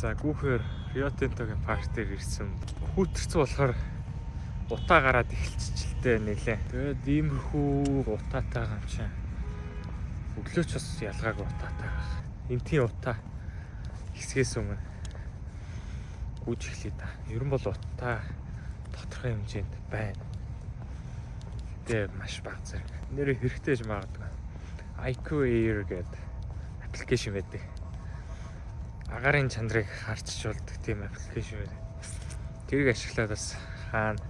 За гүүхээр Rio Tinto-гийн парк дээр ирсэн. Хүүтэрч болохоор утаа гараад эхэлчихэлтэй нэлээ. Тэгээд иймэрхүү утаатай юм чинь. Өглөөч бас ялгаагүй утаатай байх. Энтхийн утаа хэсгээс өмнө гүйж эхлэе да. Ер нь бол утаа тодорхой хэмжээнд байна. Тэ маш бага зэрэг. Нэр хэрэгтэйж магадгүй. IQ Air гэдэг аппликейшн байдаг. Агаарын чанарыг харьцуулдаг тийм аппликейшн байдаг. Тэрийг ашиглаад бас хаана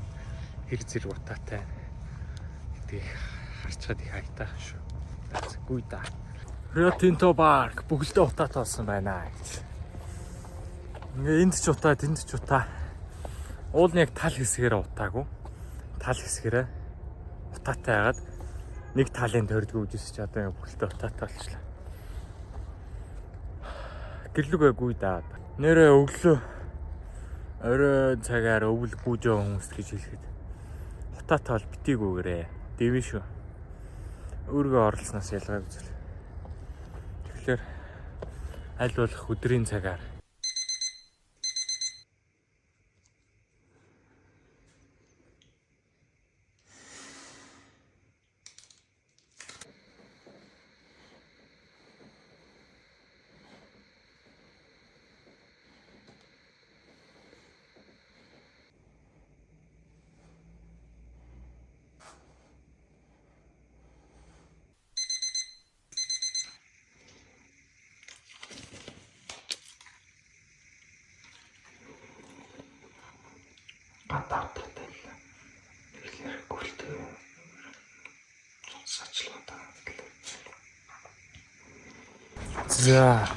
хэрэг зэрэг утаатай гэдгийг харцгаад их хайтаа шүү. Гүй да. Rio Tinto парк бүгдээ утаатай болсон байна гэж. Ингээ энд ч утаа, тэнд ч утаа. Уул нь яг тал хэсгээрээ утаагүй. Тал хэсгээрээ утаатай хагаад нэг талын тойрдгоо үжиж ч одоо ингээ бүгдээ утаатай болчихлоо. Гэрлэг байггүй да. Нэрээ өглөө оройн цагаар өвөл гүйжээ хүмүүс гэж хэлэхэд утаатай бол битгийгүйгээрээ дэвэн шүү. Өөргөө оролцсноос ялгаагүй зүйл. Тэгэхээр аль болох өдрийн цагаар гатааттай л. Тэгэхээр гүрэлтэй цацлаа. За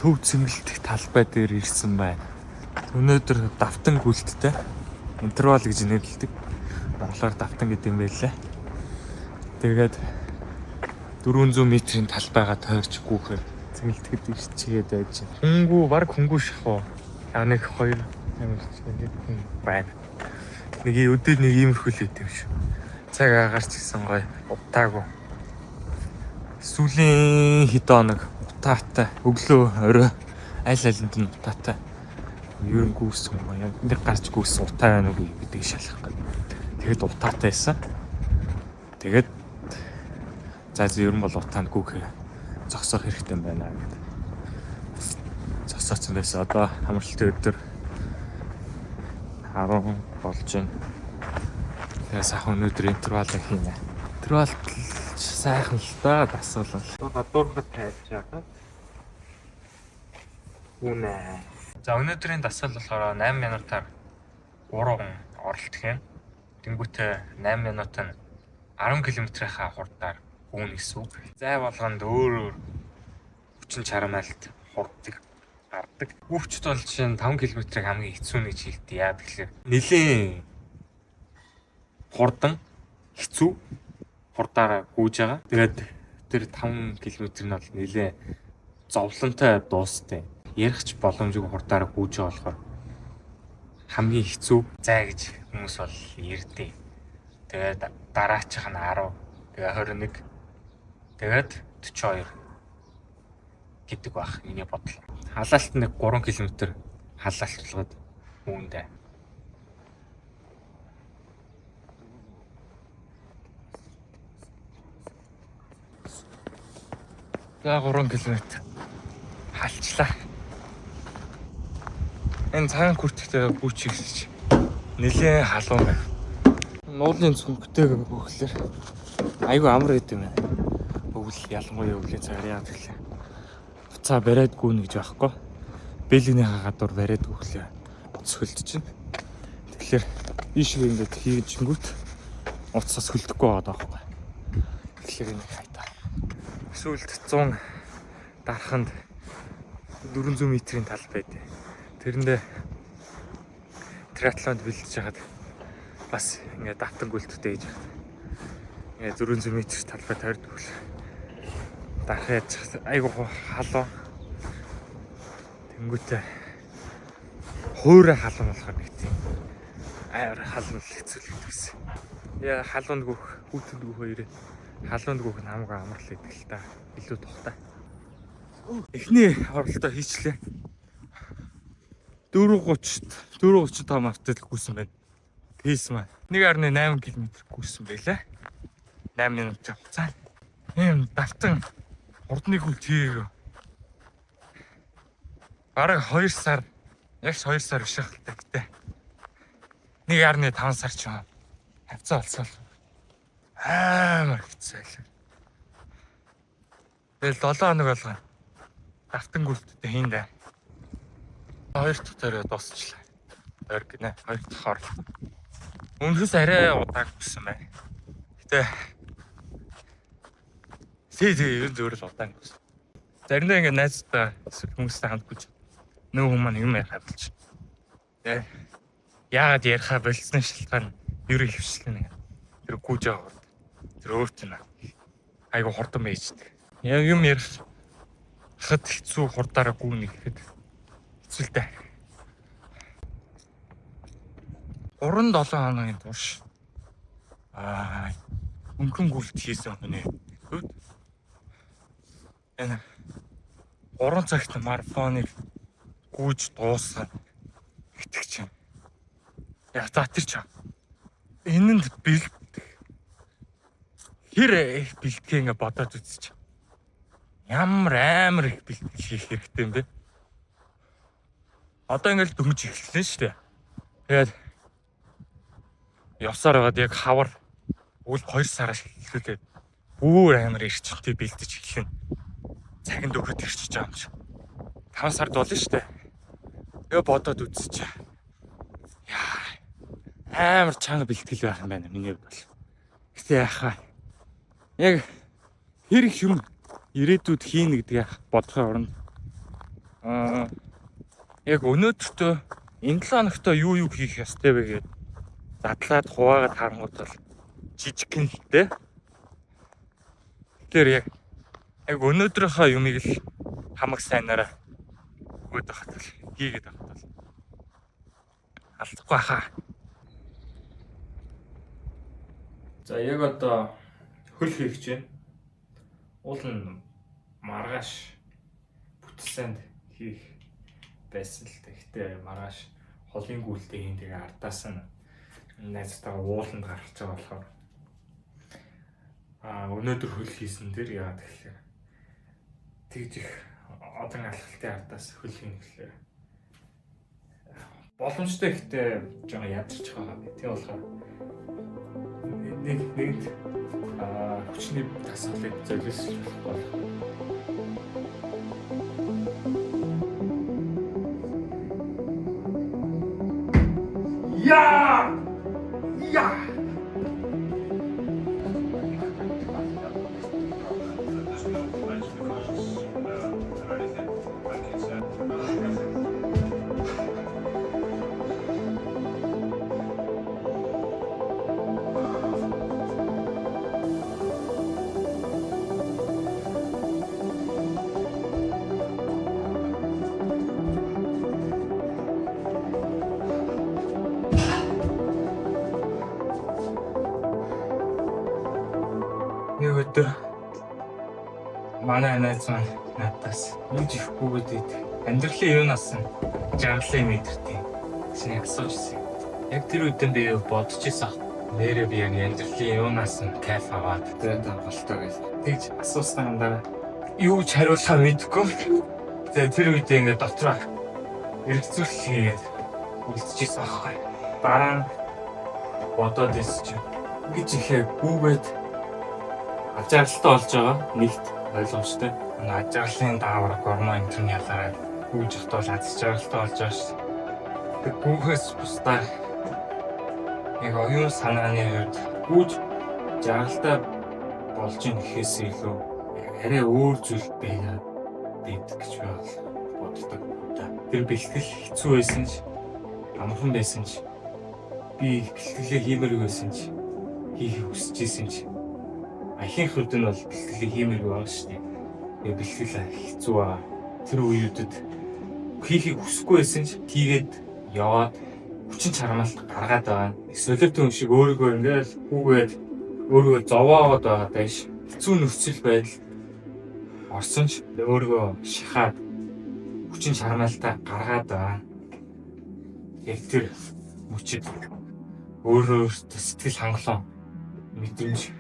төв цэнгэлдэх талбай дээр ирсэн байна. Өнөөдөр давтан гүйлттэй интервал гэж нэрлэдэг. Монголоор давтан гэдэг юм байлаа. Тэгээд 400 м-ийн талбайгаа тойрч гүүхээр цэнгэлдэхэд ирчээд байж байна. Хөнгүү баг хөнгүү шахуу. Нэг хоёр хүн байна. Нэг өдөр нэг иймэрхүү л идэв шүү. Цаг агаарч гисэн гоё утаагүй. Сүүлийн хэд хоног утаатай өглөө орой аль алинд нь утаатай. Ер нь гүйсэн юм яг нэг гарч гүйсэн утаа байна уу гэдгийг шалах гэдэг. Тэгэд утаатай байсан. Тэгээд за ер нь бол утаанд гүйхээ зогсоох хэрэгтэй байна гэдэг. Зогсооцсон байсан. Одоо хамралтын өдөр 10 болж байна. Тэгээ сайхан өнөөдөр интервалыг хийнэ. Интервалт сайхан л да дасгал. Гадуурхад тайлж байгаа. Үнэ. За өнөөдрийн дасгал болохоор 8 минутаар 3 хүн оролдох юм. Тэнгүүтээ 8 минут нь 10 км-ийнхаа хурдаар үүн гэсэн үг. Зай болгонд өөр хүчин чармайлт хурддаг. Гардаг. Хүүхчд бол чинь 5 км-ыг хамгийн хэцүү гэж хэлдэг. Яа тэгэхээр нэлийн хурдан хэцүү хурдаараа гүйж байгаа. Тэгээд тэр 5 км нь бол нэлээ зовлонтой дуустай. Ярихч боломжгүй хурдаараа гүйж байгаа болохоор хамгийн хэцүү зай гэж хүмүүс бол ярьдээ. Тэгээд дараачих нь 10, тэгээд 21, тэгээд 42 гэдэг байх миний бодол. Халаалт нэг 3 км халаалтлаад үүндээ. За 3 км халчлаа. Энэ цагаан хүртэхтэй гүйчих гэж нэлээ халуун байна. Нуулын цүнхтэйг бөхлөөр айгүй амар байд юм байна. Өвөл ялангуяа өвлийн цагаар яа гэхлээ. Уцаа бариад гүнэ гэж байхгүй. Бэлгнийхаа гадуур бариад гүхлээ. Уцхөлдөж чинь. Тэгэхээр ийшээ ингэж хийжингүүт уцаас хөлдөхгүй байгаа байхгүй. Тэгэхээр энэ хайтаа. Сүүлд 100 дараханд 400 м-ийн тал байдэ. Тэрэндээ триатлонд бэлдэж хагаад бас ингээд давтан гүйлттэй хийж байгаа. Ингээд 400 м талбай тойрдог хөл. Дахиад айгу халуун. Тэнгүүтээ хуурай халуун болохоор нэг тийм амар халуун хэцүүлэг гэсэн. Яа халуунд гүөх, хүүтэнд гүөх хоёроо халуунд гүөх нь хамаагүй амарлаа гэдэг л та. Илүү тухтай. Эхний оролтоо хийчлээ. 4:35 мартел гүйсэн байна. Пейс маань 1.8 км гүйсэн байлаа. 8 минутын хугацаа. Ийм давтан хурдны хүл тийгөө. Бараг 2 сар, яг 2 сар биш хальтай гэдэг. 1.5 сар ч юм. Хавцаа олцсон. Амар хэцүү байлаа. Тэгэл 7 хоног болгоо. Давтан гүлттэй хийндэ. 2 дахь төрөө дуусчлаа. Орг гинэ. 2 дахь хор. Өмнөхөөс арай удааг гүсэн байна. Гэтэ юу зөвөр л удаан гүсэн. Заримдаа ингээд найзтай хүмүүстэй хамт гүж нөө хүмүүс маань юм ярих болж. Тэ. Яагаад ярихаа болцсон шалтгаан ерөө хөвчлэн. Тэр гүж байгаа. Тэр өөрт нь айгу хурдан байждаг. Яг юм ярих хад хэцүү хурдаараа гүнэ гэхэд хэцүү л дээ. 3-7 хоногийн турш өнгөн гүлт хийсэн хүний үүд энэ 3 цагт марафоныг гүйж дуусгах итгэж чинь. Яг за тэр ч энэнд бэлдэх хэр бэлтгэе ингээ бодоод үзчих. Ямар амар их бэлтгэл хийх хэрэгтэй юм бэ? Одоо ингээл дөнгөж эхэлсэн шүү дээ. Тэгээд явсаар байгаад яг хавар үл 2 сараас эхлүүлээд бүр амар эрчимтэй бэлдэж эхэлнэ. Цагинд өгöd ирчихэж байгаа юм чи. 5 сард болно шүү дээ. Тэгээ бодоод үзчих. Яа. Амар чанга бэлтгэл байх юм байна миний хувьд бол. Гэтэ яхаа. Яг хэр их юм ирээдүйд хийнэ гэдгийг бодохын оронд яг өнөөдөртөө энэ 7 хоногтоо юу хийх ёстой вэ гэдэг задлаад хуваагаад харангуут бол жижигхэн л дээ. Тэр яг өнөөдрийнхөө юмыг л хамаг сайнараа өгөөд байхад л хийгээд байхад бол алдахгүй хаа. За яг одоо хөл хийх гэж байна. Уул нь маргааш бүтсэнд хийх байсан л гэхдээ маргааш холын гүйлтэй хийн тэгээ ардаас нь найзтайгаа ууланд гарч байгаа болохоор өнөөдөр хөл хийсэн дээр яагаад гэхээр тэгж их олон алхалтын ардаас хөл хийн гэхлээр боломжтой ихтэй жоо ядарч байгаа. Тийм болохоор нэг хүчний тасгалыг золиослох болох. Ja! Нэг өдөр манай найз маань надаас нэг их бүгд амьдралын юунаас нь жаргалыг мэдэрдэг чинь асууж ирсэн. Яг тэр үедээ би бодож ирсэн. Нэрээ би яг амьдралын юунаас нь кайф аваад тэгээд амгалтай гэж тэгж асуусан юм даа. Юу ч хариулахаа мэдэхгүй. Тэгээд тэр үедээ ингээд дотроо эргэцүүлэх хийгээд үлдчихсэн аахгүй. Дараа нь бодоод ирсэн чинь гэж ихээ бүгд ажиглалтай болж байгаа нэгт ойлгомжтой. Ажиглалын даавар гормон энтерний ялаараа гүйж ихтэй бол ажиглалтай болж байгаа шүү. Тэг бүхээс бусдаа яг оюун санааны хувьд гүйж жаргалтай болж ийн гэхээс илүү арай өөр зүйл байдаг гэж боддог. Тэр бэлтгэл хэцүү байсан ч амархан байсан ч би бэлтгэлээ хиймээргүй байсан ч хийх хүсэж исэн ч ихэнх үед нь бол бэлтгэлийг хиймээргүй байгаа шүү дээ. Тэгээ бэлтгэл хэцүү байгаа. Тэр үеүүдэд хийхийг хүсэхгүй байсан ч хийгээд яваад хүчин чармаалт гаргаад байгаа. Эсвэл түн шиг өөрийгөө ингээл хүүгээд өөрийгөө зовоогоод байгаа дайш. Хэцүү нөхцөл байдал орсон ч өөрийгөө шахаад хүчин чармаалтаа гаргаад байгаа. Яг тэр мөчид өөрөө сэтгэл хангалуун мэдрэмж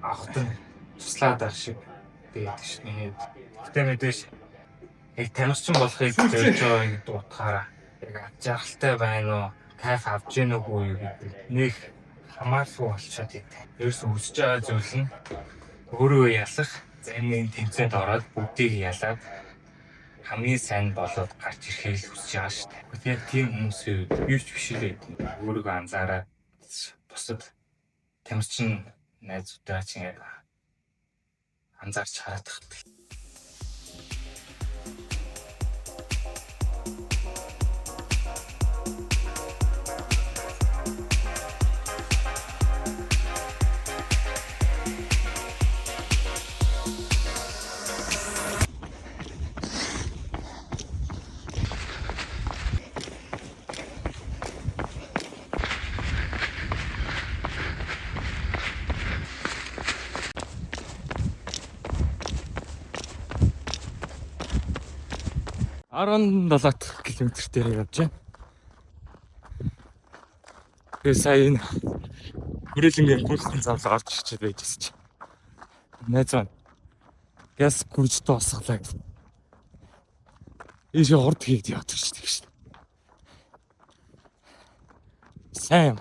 авахт нь туслаад байх шиг байдаг шнэ. Гэтэ мэдээж яг тамирчин болохыг зорж байгаа гэдэг утгаараа яг ад жаргалтай байна уу, кайф авч гэнэ үгүй гэдэг нэг хамааргүй болчиход идэв. Ерөөс үсэж байгаа зүйл нь өөрөө ялах, зарим нэг тэмцээнд ороод бүгдийг ялаад хамгийн сайн болоод гарч ирэхийг хүсэж байгаа шүү дээ. Тэгээд тийм хүмүүсийн юу ч биш л өөрийгөө анзаараад бусад тамирчин найзуудаа ч ингэ анзаарч хараад тахдаг. $17 км дээр явж байна. Тэгээ сая энэ хүрээлэнгийн гүйлтэн замлаа орж ирчээд байжсэн чи. Найз маань газ гүрж тоосглаа гэх. Ийшээ хорд хийгээд яваад ирчихдэг шин. Сайн.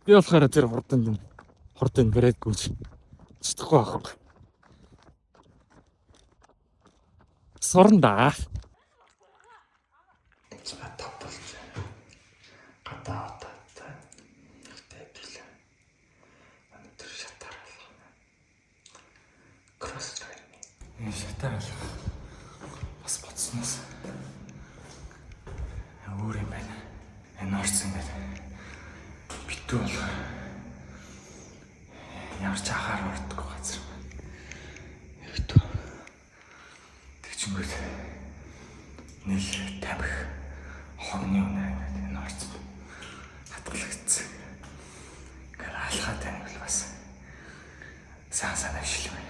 Би болохоор тэр хордын брэд гүрж чадахгүй байхгүй. Сорнда. Шатаар бас бодсноос өөр юм байна. Энэ орсон гэдэг битүү болохоор ямар ч ахаар ордоггүй газар байна. Битүү тэгчингүүд нэг тамхи хогны үнэ энэ орсон хатгалагдсан. Гэр алхаад байна бол бас сайн авшил байна.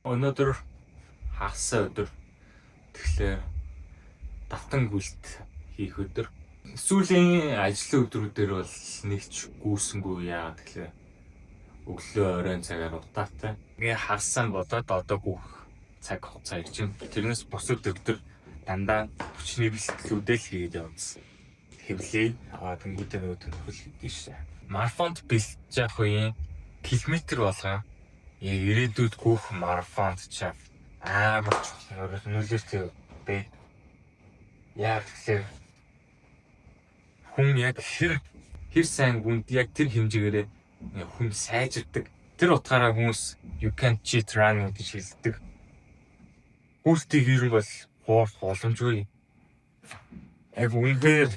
Өнөөдөр хагас өдөр. Тэгэхээр давтан гүйлт хийх өдөр. Сүүлийн ажлын өдрүүдээр бол нэг ч гүйсэнгүй яа тэгэхээр өглөө оройн цагаар утаатай. Ингээ хагасаа бодоод одоо гүөх цаг хугацаа ирж байна. Тэрнээс бусад өдөр дандаа хүчний бэлтгэлүүдээ л хийгээд явсан. Хэвлээ аваад тэнгуүтэй нөөд хөл гэдэг шээ. Марафонд бэлтэж явах үеийн километр болгоо ирээдүйд гүөх марафонд ч амар нөлөөтэй бэ. Яг тэгэхээр хүн яг хэр сайн хүнд яг тэр хэмжээгээр хүн сайжирдаг. Тэр утгаараа хүмүүс you can't cheat running гэж хэлдэг. Гүйлтийг ер нь бол хуурах боломжгүй. Яг үнээр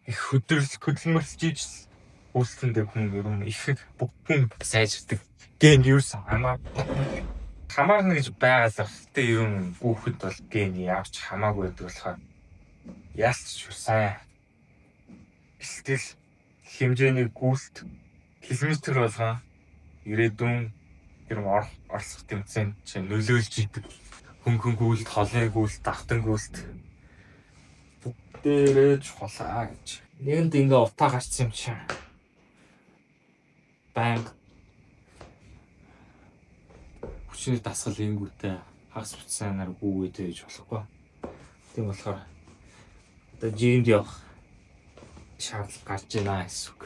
их хөдөлмөрлж иж гүйлтэндээ хүн ер нь их бүгд сайжирдаг. Ген юусан хамаарна гэж байгаалаа. Гэтэ ер нь гүөхд бол ген явж хамаагүй байдаг болохоор яалч сайн бэлтгэл хэмжээний гүйлт километр болгоо ирээдүйн тэр оролцох тэмцээнд чинь нөлөөлж идэг. Хөнгөн гүйлт, холын гүйлт, давтан гүйлт бүгдээрээ чухалаа гэж. Нэгэнд ингээ утаа гарцсан юм чинь. Банк хүчний дасгал ингүүтэй хагас буцаанаар гүгээд байж болохгүй. Тийм болохоор одоо жимд явах шаардлага гарч байна гэсэн үг.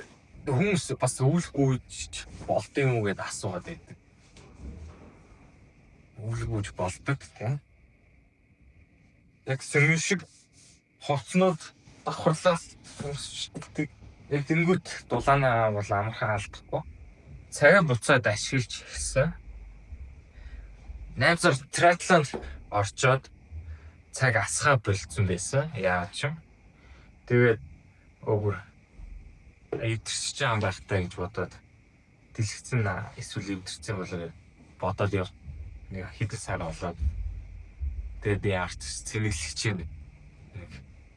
Хүмүүс бас өвлгүйж болд юм уу гэдээ асуугаад байдаг. Өвлгүйж болдог тийм. Яг сэргэн шиг хоцнод давхарлаас өмсчдэг. Яг тэнгуут дулаанаа бол амархан алдахгүй. Цагаа буцаад ашиглаж ирсэн. 8 сар триатлонд орчоод цаг асгаа болцсон байсан. Яагаад ч юм. Тэгээд өвөр эвдэрч байгаа юм байхтаа гэж бодоод дэлгэцэн эсвэл эвдэрсэн болоо бодоод яв. Нэг хэдэн сар болоод тэгээд би арт цэвэрлэгч нэг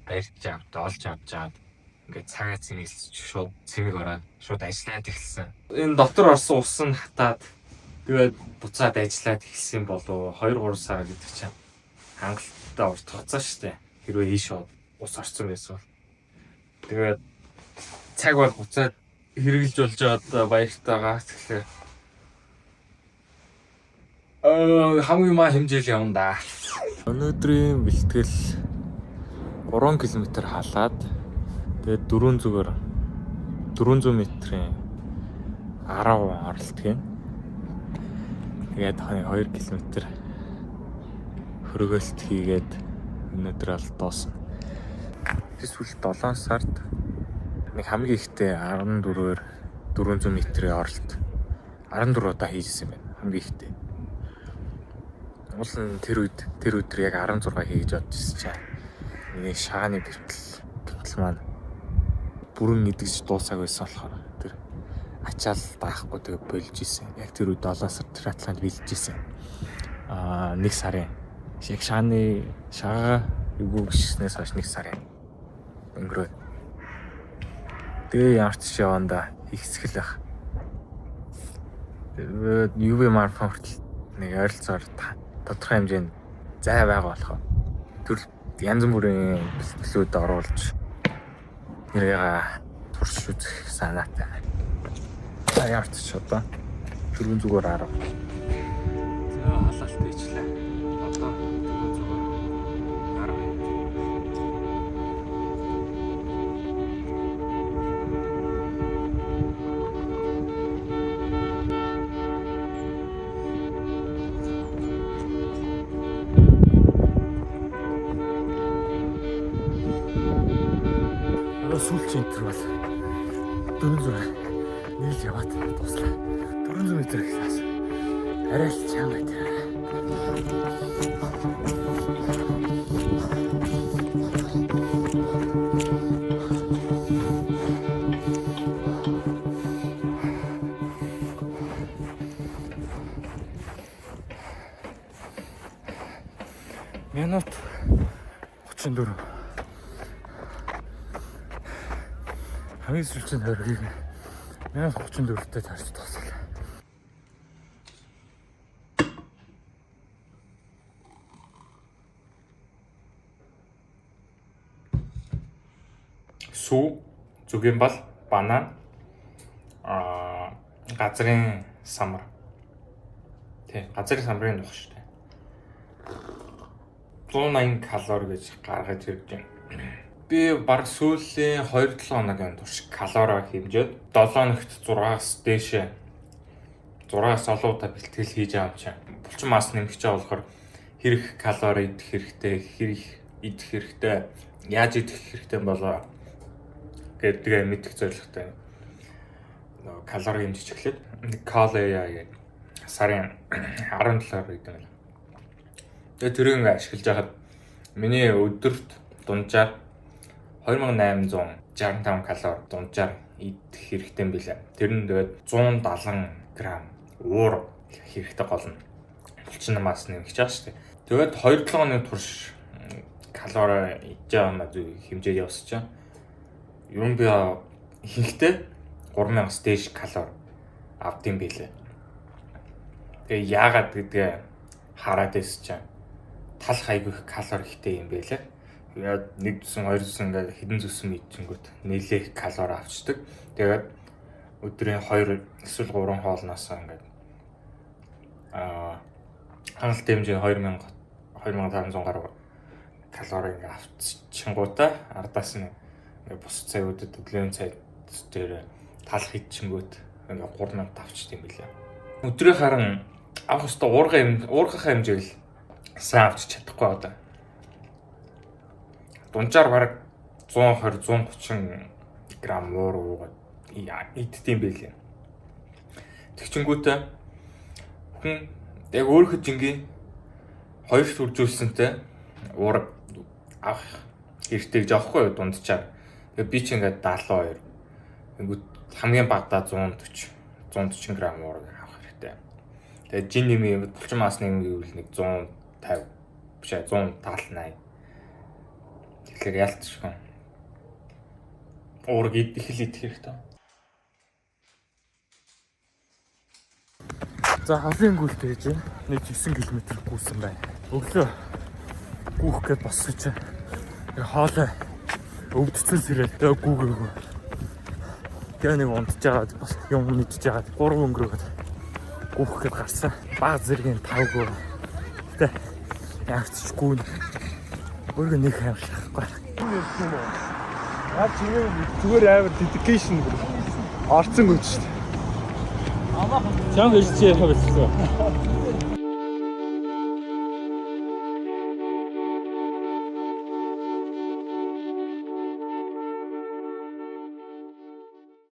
барьж авт олж авч жаад ингээд цагаа цэвэрлэж шууд цэвэг ороод шууд ажиллаад эхэлсэн. Энэ дотор орсон ус нь хатаад тэгээд буцаад ажиллаад эхэлсэн болов 2-3 сар гэдэг чинь хангалттай урт хугацаа шүү дээ. Хэрвээ ийш ус орсон байсан бол тэгээд цаг бол буцаад хэрэгжилж болж байгаа баяртайгаа тэгэхээр хамгийн маа хэмжээл явна да. Өнөөдрийн бэлтгэл 3 км халаад тэгээд 400 метрийн 10 оролтгийн. Тэгээд 2 км хөргөөлт хийгээд өнөөдөр ал доосон. Эсвэл 7 сард нэг хамгийн ихтэй 14-ээр 400 метрийн оролт 14 удаа хийжсэн байна. Хамгийн ихтэй. Уул нь тэр өдөр яг 16 хийж бодчихсон чинь миний шагааны бэлтгэл маань бүрэн идэгж дуусаагүй байсан болохоор тэр ачаал даахгүй тэгээ болж исэн. Яг тэр үед 7 сар триатлонд бэлдэж исэн. 1 сарын яг шагаа эвгүй гиснээс хойш 1 сарын өнгөрөө. Тэгээ ямар ч яванда ихсгэл байх. UV марафон хүртэл нэг ойролцоогоор тодорхой хэмжээнд зай байгаа болохоор тэр янз бүрийн бэлтгэлүүд оруулж нэрээ турш үзэх санаатай. Ямар ч одоо түрүүн зүгээр 10. За халаалт хийчлээ. Одоо түрүүн зүгээр 10. Сүүлчийн интервал 400 нийл яваад дуслаа. 400 м гэхээс арай л чам байдаг. Минут 34. Хамгийн сүүлчийн хоргийг минут 34-тэй тарж тооцоолаа. Сүү, зүгийн бал, банан, газрын самар. Тэ, газрын самрын нух шүү дээ. 180 калори гэж гаргаж ирж байна. Би баг сүүлийн 2-7 хоногийн турш калори хэмжээд 7 хоногт 6-аас дээшээ 6-аас олон удаа бэлтгэл хийж байгаа юм чинь. Булчин мас нэмэх гэж болохоор хэрэг калори идэх хэрэгтэй, хэрэг идэх хэрэгтэй, яаж идэх хэрэгтэй болоо гэдгээ мэдэх зорилготой. Калори хэмжиж эхлээд Колея гэх сарын 17-аар идэв юм. Тэгээ тэрийг ашиглаж хахад миний өдөрт дунджаар 2865 калори дунджаар идэх хэрэгтэй юм билээ. Тэр нь тэгээд 170 г уур хэрэгтэй гол нь. Булчин мас нэмэх гэж байгаа шүү дээ. Тэгээд 2-7 хоногийн турш калори идэж байгаа маа хэмжээ явуулж байгаа. Ер нь би ихэнхдээ 3000-аас дээш калори авдсан билээ. Тэгээ яагаад гэдгээ хараад байсан чинь талах айгүй их калори ихтэй юм байлээ. Яг 1 зүсэн 2 зүсэн ингээд хэдэн зүсэн мэдчихэнгүүт нэлээд калори авчдаг. Тэгээд өдрийн 2 эсвэл 3 хоолноос ингээд хангалттай хэмжээ 2500 гаруй калори ингээд авчихингуудаа ардаас нь бус цагуудад өглөөний цай дээр талах идчихэнгүүт ингээд 3000 авчдаг юм билээ. Өдрийн харан авах ёстой уурхах хэмжээл сайн авч чадахгүй одоо. Дунджаар бараг 120-130 г уур уугаад иддэм байлээ. Тэгчингүүтээ хүн яг өөрийнхөө жингийн хоёрт үржүүлсэнтэй уур авах хэрэгтэй гэж аахгүй юу дунджаар. Тэгээ би ч ингээд 72 Тэнгүүд хамгийн багадаа 140 грамм уураг авах хэрэгтэй. Тэгээд жин нэмээ булчин мас нэмээ гэвэл нэг 150 биш 170-80. Тэгэхээр ялцчихгүй. Уураг их л идэх хэрэгтэй. За хавлын гүйлт хийж нэг 9 км гүйсэн байна. Өглөө гүүх гээд босч хоолой өвдцэн сэрэл гүүгээгүй. Тэгээ нэг унтж жагаад бас юм мэдж жагаад 3 өнгөрөөд гүүх гээд гарсан. Баг зэргийн 5 гоо. Тэ ягцчихгүй. Өөрөө нэг хайр шахахгүй. Чигээр зүгээр амар dedication орцсон гэж шүү дээ. Чанга ирчихээ явуулсан.